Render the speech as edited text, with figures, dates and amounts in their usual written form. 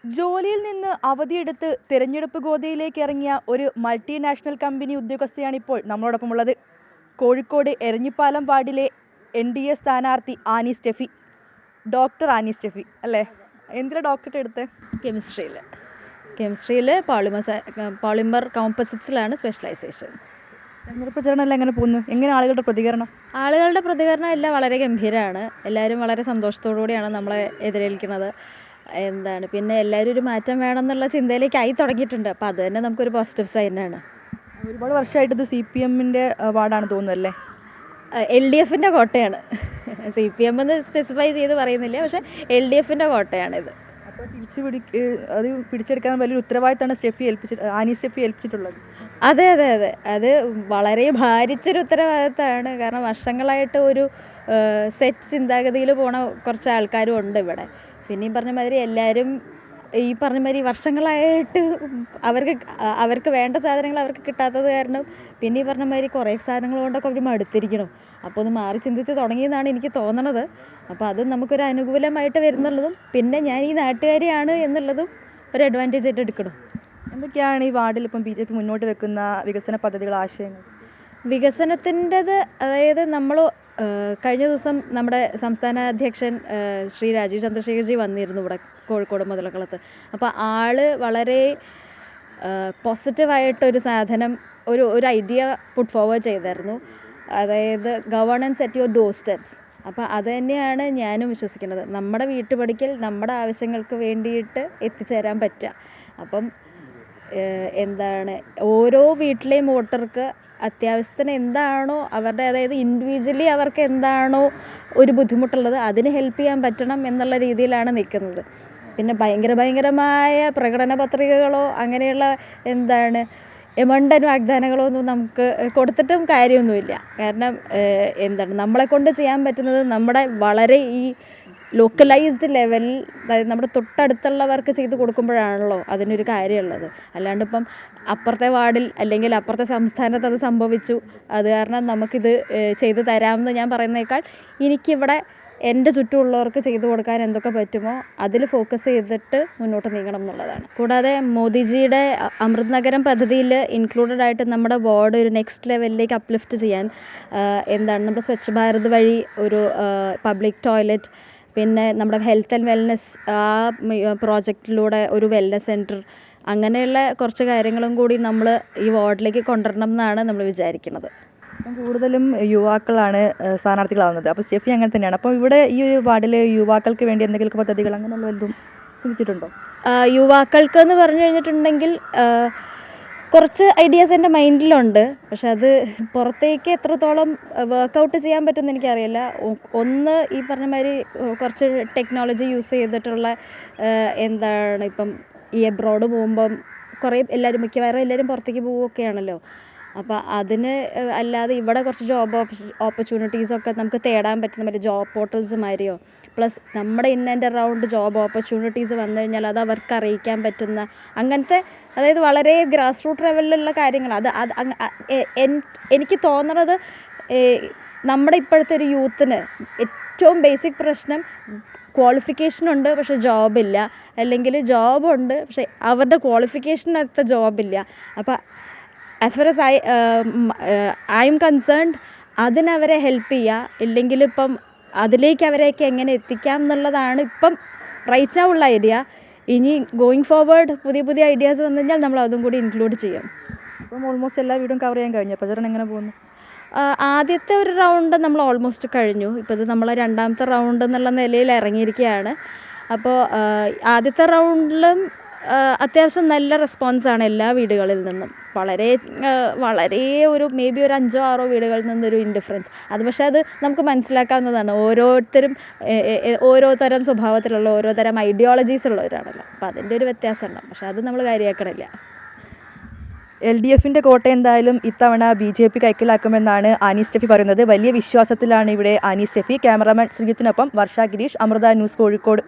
ജോലിയിൽ നിന്ന് അവധിയെടുത്ത് തിരഞ്ഞെടുപ്പ് ഗോതയിലേക്ക് ഇറങ്ങിയ ഒരു മൾട്ടിനാഷണൽ കമ്പനി ഉദ്യോഗസ്ഥയാണിപ്പോൾ നമ്മളോടൊപ്പമുള്ളത്. കോഴിക്കോട് എരഞ്ഞിപ്പാലം വാർഡിലെ NDA സ്ഥാനാർത്ഥി Annie Steffi. Doctor Annie Steffi അല്ലേ? എന്തിനാണ് ഡോക്ടറേറ്റ് എടുത്തത്? കെമിസ്ട്രിയിൽ പോളിമർ കോമ്പോസിറ്റ്സിലാണ് സ്പെഷ്യലൈസേഷൻ. തെരഞ്ഞെടുപ്പ് പ്രചരണം എല്ലാം എങ്ങനെ പോകുന്നു? എങ്ങനെ ആളുകളുടെ പ്രതികരണം? ആളുകളുടെ പ്രതികരണം എല്ലാം വളരെ ഗംഭീരമാണ്. എല്ലാവരും വളരെ സന്തോഷത്തോടു കൂടിയാണ് നമ്മളെ എതിരേൽക്കുന്നത്. പിന്നെ എല്ലാവരും ഒരു മാറ്റം വേണമെന്നുള്ള ചിന്തയിലേക്ക് ആയി തുടങ്ങിയിട്ടുണ്ട്. അപ്പോൾ അത് തന്നെ നമുക്കൊരു പോസിറ്റീവ് സൈനാണ്. ഒരുപാട് വർഷമായിട്ട് ഇത് CPMൻ്റെ വാർഡാണ് തോന്നുന്നു അല്ലേ? LDFൻ്റെ കോട്ടയാണ്. CPM എന്ന് സ്പെസിഫൈ ചെയ്ത് പറയുന്നില്ല, പക്ഷേ LDFൻ്റെ കോട്ടയാണിത്. അപ്പോൾ അത് പിടിച്ചെടുക്കാൻ വലിയൊരു ഉത്തരവാദിത്തമാണ് ആനി സ്റ്റെഫി ഏൽപ്പിച്ചിട്ടുള്ളത്. അതെ, അത് വളരെ ഭാരിച്ചൊരു ഉത്തരവാദിത്തമാണ്. കാരണം വർഷങ്ങളായിട്ട് ഒരു സെറ്റ് ചിന്താഗതിയിൽ പോണ കുറച്ച് ആൾക്കാരും ഉണ്ട് ഇവിടെ. പിന്നെ ഈ പറഞ്ഞ മാതിരി എല്ലാവരും ഈ പറഞ്ഞ മാതിരി വർഷങ്ങളായിട്ട് അവർക്ക് വേണ്ട സാധനങ്ങൾ അവർക്ക് കിട്ടാത്തത് കാരണം പിന്നെ ഈ പറഞ്ഞ മാതിരി കുറേ സാധനങ്ങൾ കൊണ്ടൊക്കെ അവർ മടുത്തിരിക്കണം. അപ്പോൾ ഒന്ന് മാറി ചിന്തിച്ച് തുടങ്ങിയെന്നാണ് എനിക്ക് തോന്നണത്. അപ്പോൾ അത് നമുക്കൊരു അനുകൂലമായിട്ട് വരുന്നുള്ളതും പിന്നെ ഞാൻ ഈ നാട്ടുകാരിയാണ് എന്നുള്ളതും ഒരു അഡ്വാൻറ്റേജ് ആയിട്ട് എടുക്കണം. എന്തൊക്കെയാണ് ഈ വാർഡിൽ ഇപ്പം BJP മുന്നോട്ട് വെക്കുന്ന വികസന പദ്ധതികൾ, ആശയങ്ങൾ? വികസനത്തിൻ്റെത് അതായത് നമ്മൾ കഴിഞ്ഞ ദിവസം നമ്മുടെ സംസ്ഥാന അധ്യക്ഷൻ ശ്രീ രാജീവ് ചന്ദ്രശേഖർജി വന്നിരുന്നു ഇവിടെ കോഴിക്കോട് മുതലക്കുളത്ത്. അപ്പോൾ ആള് വളരെ പോസിറ്റീവായിട്ടൊരു സാധനം ഒരു ഐഡിയ പുട്ട് ഫോർവേഡ് ചെയ്തായിരുന്നു. അതായത് governance at your door steps. അപ്പോൾ അത് തന്നെയാണ് ഞാനും വിശ്വസിക്കുന്നത്. നമ്മുടെ വീട്ടുപടിക്കൽ നമ്മുടെ ആവശ്യങ്ങൾക്ക് വേണ്ടിയിട്ട് എത്തിച്ചേരാൻ പറ്റുക. അപ്പം ഓരോ വീട്ടിലെയും വോട്ടർക്ക് അത്യാവശ്യത്തിന് എന്താണോ അവരുടെ, അതായത് ഇൻഡിവിജ്വലി അവർക്ക് എന്താണോ ഒരു ബുദ്ധിമുട്ടുള്ളത് അതിന് ഹെൽപ്പ് ചെയ്യാൻ പറ്റണം എന്നുള്ള രീതിയിലാണ് നിൽക്കുന്നത്. പിന്നെ ഭയങ്കരമായ പ്രകടന പത്രികകളോ അങ്ങനെയുള്ള എമണ്ടൻ വാഗ്ദാനങ്ങളോ ഒന്നും നമുക്ക് കൊടുത്തിട്ടും കാര്യമൊന്നുമില്ല. കാരണം നമ്മളെ കൊണ്ട് ചെയ്യാൻ പറ്റുന്നത് നമ്മുടെ വളരെ ഈ ലോക്കലൈസ്ഡ് ലെവലിൽ, അതായത് നമ്മുടെ തൊട്ടടുത്തുള്ളവർക്ക് ചെയ്ത് കൊടുക്കുമ്പോഴാണല്ലോ അതിനൊരു കാര്യമുള്ളത്. അല്ലാണ്ട് ഇപ്പം അപ്പുറത്തെ വാർഡിൽ അല്ലെങ്കിൽ അപ്പുറത്തെ സംസ്ഥാനത്ത് അത് സംഭവിച്ചു, അത് കാരണം നമുക്കിത് ചെയ്ത് തരാമെന്ന് ഞാൻ പറയുന്നേക്കാൾ എനിക്കിവിടെ എൻ്റെ ചുറ്റുമുള്ളവർക്ക് ചെയ്തു കൊടുക്കാൻ എന്തൊക്കെ പറ്റുമോ അതിൽ ഫോക്കസ് ചെയ്തിട്ട് മുന്നോട്ട് നീങ്ങണം എന്നുള്ളതാണ്. കൂടാതെ മോദിജിയുടെ അമൃത് നഗരം പദ്ധതിയിൽ ഇൻക്ലൂഡഡ് ആയിട്ട് നമ്മുടെ വാർഡ് ഒരു നെക്സ്റ്റ് ലെവലിലേക്ക് അപ്ലിഫ്റ്റ് ചെയ്യാൻ നമ്മുടെ സ്വച്ഛ് ഭാരത് വഴി ഒരു പബ്ലിക് ടോയ്ലറ്റ്, പിന്നെ നമ്മുടെ ഹെൽത്ത് ആൻഡ് വെൽനെസ് പ്രോജക്റ്റിലൂടെ ഒരു വെൽനെസ് സെൻറ്റർ, അങ്ങനെയുള്ള കുറച്ച് കാര്യങ്ങളും കൂടി നമ്മൾ ഈ വാർഡിലേക്ക് കൊണ്ടുവരണം എന്നാണ് നമ്മൾ വിചാരിക്കുന്നത്. കൂടുതലും യുവാക്കളാണ് സ്ഥാനാർത്ഥികളാവുന്നത്. അപ്പോൾ സ്റ്റെഫി അങ്ങനെ തന്നെയാണ്. അപ്പോൾ ഇവിടെ ഈ ഒരു വാർഡിലെ യുവാക്കൾക്ക് വേണ്ടി എന്തെങ്കിലും പദ്ധതികൾ അങ്ങനെയുള്ള എന്തും ചിന്തിച്ചിട്ടുണ്ടോ? യുവാക്കൾക്ക് എന്ന് പറഞ്ഞു കഴിഞ്ഞിട്ടുണ്ടെങ്കിൽ കുറച്ച് ഐഡിയാസ് എൻ്റെ മൈൻഡിലുണ്ട്. പക്ഷെ അത് പുറത്തേക്ക് എത്രത്തോളം വർക്കൗട്ട് ചെയ്യാൻ പറ്റുമെന്ന് എനിക്കറിയില്ല. ഒന്ന് ഈ പറഞ്ഞ മാതിരി കുറച്ച് ടെക്നോളജി യൂസ് ചെയ്തിട്ടുള്ള ഇപ്പം ഈ എബ്രോഡ് പോകുമ്പം മിക്കവാറും എല്ലാവരും പുറത്തേക്ക് പോവുകയൊക്കെയാണല്ലോ. അപ്പോൾ അതിന് അല്ലാതെ ഇവിടെ കുറച്ച് ജോബ് ഓപ്പർച്യൂണിറ്റീസൊക്കെ നമുക്ക് തേടാൻ പറ്റുന്ന മറ്റേ ജോബ് പോർട്ടൽസ് മാതിരിയോ, പ്ലസ് നമ്മുടെ in and around job opportunities വന്നു കഴിഞ്ഞാൽ അത് അവർക്ക് അറിയിക്കാൻ പറ്റുന്ന അങ്ങനത്തെ, അതായത് വളരെ ഗ്രാസ് റൂട്ട് ലെവലിലുള്ള കാര്യങ്ങൾ. എനിക്ക് തോന്നുന്നത് നമ്മുടെ ഇപ്പോഴത്തെ ഒരു യൂത്തിന് ഏറ്റവും ബേസിക് പ്രശ്നം ക്വാളിഫിക്കേഷനുണ്ട് പക്ഷേ ജോബില്ല, അല്ലെങ്കിൽ ജോബുണ്ട് പക്ഷേ അവരുടെ ക്വാളിഫിക്കേഷനകത്ത് ജോബില്ല. അപ്പോൾ as far as I am concerned അതിനവരെ ഹെൽപ്പ് ചെയ്യുക, ഇല്ലെങ്കിൽ ഇപ്പം അതിലേക്ക് അവരെയൊക്കെ എങ്ങനെ എത്തിക്കാം എന്നുള്ളതാണ് ഇപ്പം റൈറ്റ് നൗ ഉള്ള ഐഡിയ. ഇനി ഗോയിങ് ഫോർവേഡ് പുതിയ ഐഡിയാസ് വന്നു കഴിഞ്ഞാൽ നമ്മൾ അതും കൂടി ഇൻക്ലൂഡ് ചെയ്യും. അപ്പം ഓൾമോസ്റ്റ് എല്ലാ വീടും കവർ ചെയ്യാൻ കഴിഞ്ഞു. പ്രചരണം എങ്ങനെ പോകുന്നു? ആദ്യത്തെ ഒരു റൗണ്ട് നമ്മൾ ഓൾമോസ്റ്റ് കഴിഞ്ഞു. ഇപ്പോൾ ഇത് നമ്മൾ രണ്ടാമത്തെ റൗണ്ട് എന്നുള്ള നിലയിൽ ഇറങ്ങിയിരിക്കുകയാണ്. അപ്പോൾ ആദ്യത്തെ റൗണ്ടിലും അത്യാവശ്യം നല്ല റെസ്പോൺസാണ് എല്ലാ വീടുകളിൽ നിന്നും. വളരെ ഒരു മേ ബി ഒരു 5-6 വീടുകളിൽ നിന്നൊരു ഇൻഡിഫറൻസ്. പക്ഷേ അത് നമുക്ക് മനസ്സിലാക്കാവുന്നതാണ്. ഓരോരുത്തരും ഓരോ തരം സ്വഭാവത്തിലുള്ള ഓരോ തരം ഐഡിയോളജീസ് ഉള്ളവരാണല്ലോ. അപ്പോൾ അതിൻ്റെ ഒരു വ്യത്യാസം ഉണ്ടാവും. പക്ഷേ അത് നമ്മൾ കാര്യമാക്കണില്ല. LDFൻ്റെ കോട്ട എന്തായാലും ഇത്തവണ BJP കൈക്കലാക്കുമെന്നാണ് ആനി സ്റ്റെഫി പറയുന്നത്. വലിയ വിശ്വാസത്തിലാണ് ഇവിടെ ആനി സ്റ്റെഫി. ക്യാമറാമാൻ ശ്രീജിത്തിനൊപ്പം വർഷ ഗിരീഷ്, അമൃത ന്യൂസ്, കോഴിക്കോട്.